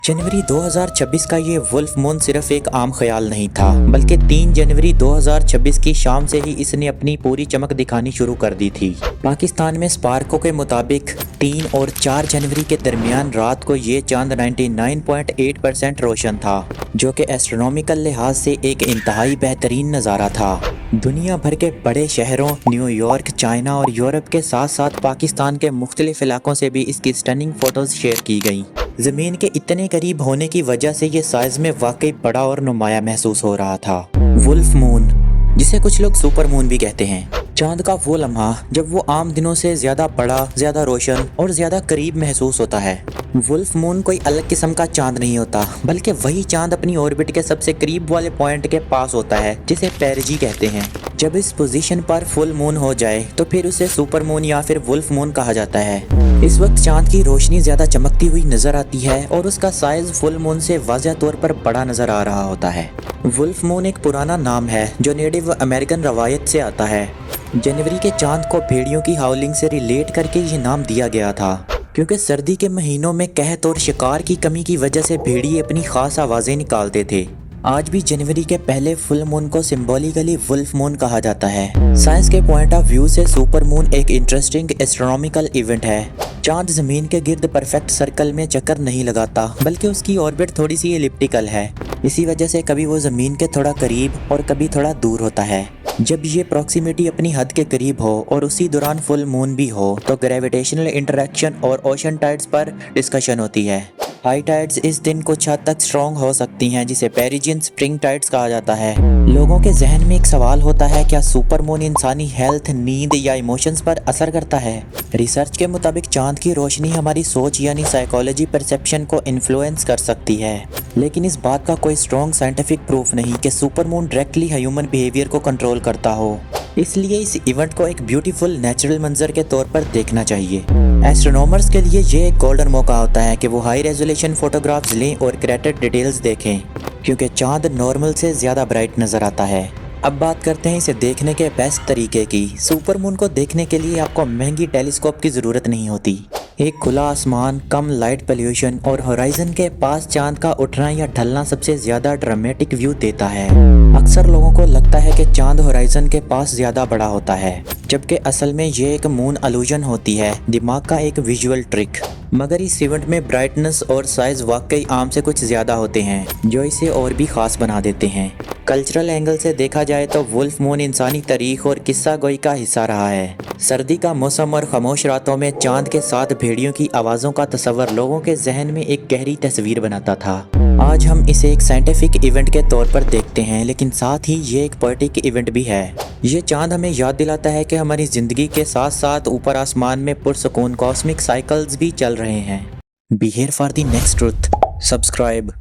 जनवरी 2026 का ये wolf moon सिर्फ एक आम ख्याल नहीं था, बल्कि 3 जनवरी 2026 की शाम से ही इसने अपनी पूरी चमक दिखानी शुरू कर दी थी। पाकिस्तान में स्पार्को के मुताबिक 3 और 4 जनवरी के दरमियान रात को ये चांद 99.8% रोशन था, जो कि एस्ट्रोनॉमिकल लिहाज से एक इंतहाई बेहतरीन नज़ारा था। दुनिया भर के बड़े शहरों न्यूयॉर्क, चाइना और यूरोप के साथ साथ पाकिस्तान के मुख्तलिफ इलाकों से भी इसकी स्टनिंग फोटोज शेयर की गई। ज़मीन के इतने करीब होने की वजह से ये साइज में वाकई बड़ा और नुमाया महसूस हो रहा था। वुल्फ मून, जिसे कुछ लोग सुपर मून भी कहते हैं, चांद का वो लम्हा जब वो आम दिनों से ज़्यादा बड़ा, ज़्यादा रोशन और ज़्यादा करीब महसूस होता है। वुल्फ मून कोई अलग किस्म का चांद नहीं होता, बल्कि वही चांद अपनी ऑर्बिट के सबसे करीब वाले पॉइंट के पास होता है, जिसे पेरिजी कहते हैं। जब इस पोजीशन पर फुल मून हो जाए तो फिर उसे सुपर मून या फिर वुल्फ मून कहा जाता है। इस वक्त चांद की रोशनी ज़्यादा चमकती हुई नज़र आती है और उसका साइज फुल मून से वाज़ह तौर पर बड़ा नज़र आ रहा होता है। वुल्फ मून एक पुराना नाम है जो नेटिव अमेरिकन रवायत से आता है। जनवरी के चांद को भेड़ियों की हाउलिंग से रिलेट करके ये नाम दिया गया था, क्योंकि सर्दी के महीनों में कहत और शिकार की कमी की वजह से भेड़िए अपनी खास आवाज़ें निकालते थे। आज भी जनवरी के पहले फुल मून को सिंबॉलिकली वुल्फ मून कहा जाता है। साइंस के पॉइंट ऑफ व्यू से सुपर मून एक इंटरेस्टिंग एस्ट्रोनॉमिकल इवेंट है। चांद ज़मीन के गिर्द परफेक्ट सर्कल में चक्कर नहीं लगाता, बल्कि उसकी ऑर्बिट थोड़ी सी एलिप्टिकल है। इसी वजह से कभी वो ज़मीन के थोड़ा करीब और कभी थोड़ा दूर होता है। जब ये प्रॉक्सिमिटी अपनी हद के करीब हो और उसी दौरान फुल मून भी हो तो ग्रेविटेशनल इंटरेक्शन और ओशन टाइड्स पर डिस्कशन होती है। हाई टाइड्स इस दिन कुछ हद तक स्ट्रॉन्ग हो सकती हैं, जिसे पेरिजियन स्प्रिंग टाइड्स कहा जाता है। लोगों के जहन में एक सवाल होता है, क्या सुपर मून इंसानी हेल्थ, नींद या इमोशंस पर असर करता है? रिसर्च के मुताबिक चांद की रोशनी हमारी सोच यानी साइकोलॉजी परसेप्शन को इन्फ्लुएंस कर सकती है, लेकिन इस बात का कोई स्ट्रॉन्ग साइंटिफिक प्रूफ नहीं कि super moon directly human behaviour को कंट्रोल करता हो। इसलिए इस इवेंट को एक ब्यूटीफुल नेचुरल मंजर के तौर पर देखना चाहिए। एस्ट्रोनॉमर्स के लिए ये एक गोल्डन मौका होता है कि वो हाई रेजोल्यूशन फोटोग्राफ्स लें और क्रेडिट डिटेल्स देखें, क्योंकि चांद नॉर्मल से ज़्यादा ब्राइट नज़र आता है। अब बात करते हैं इसे देखने के बेस्ट तरीके की। सुपर मून को देखने के लिए आपको महंगी टेलीस्कोप की ज़रूरत नहीं होती। एक खुला आसमान, कम लाइट पोल्यूशन और होराइजन के पास चांद का उठना या ढलना सबसे ज़्यादा ड्रामेटिक व्यू देता है। अक्सर लोगों को लगता है कि चांद होराइजन के पास ज़्यादा बड़ा होता है, जबकि असल में ये एक मून अलूजन होती है, दिमाग का एक विजुअल ट्रिक। मगर इस इवेंट में ब्राइटनेस और साइज वाकई आम से कुछ ज़्यादा होते हैं, जो इसे और भी ख़ास बना देते हैं। कल्चरल एंगल से देखा जाए तो वुल्फ मून इंसानी तारीख और किस्सा गोई का हिस्सा रहा है। सर्दी का मौसम और खामोश रातों में चांद के साथ भेड़ियों की आवाज़ों का तस्वर लोगों के जहन में एक गहरी तस्वीर बनाता था। आज हम इसे एक साइंटिफिक इवेंट के तौर पर देखते हैं, लेकिन साथ ही ये एक पोएटिक इवेंट भी है। ये चांद हमें याद दिलाता है कि हमारी ज़िंदगी के साथ साथ ऊपर आसमान में पुरसुकून कॉस्मिक साइकिल्स भी चल रहे हैं। Be here for the next truth. Subscribe.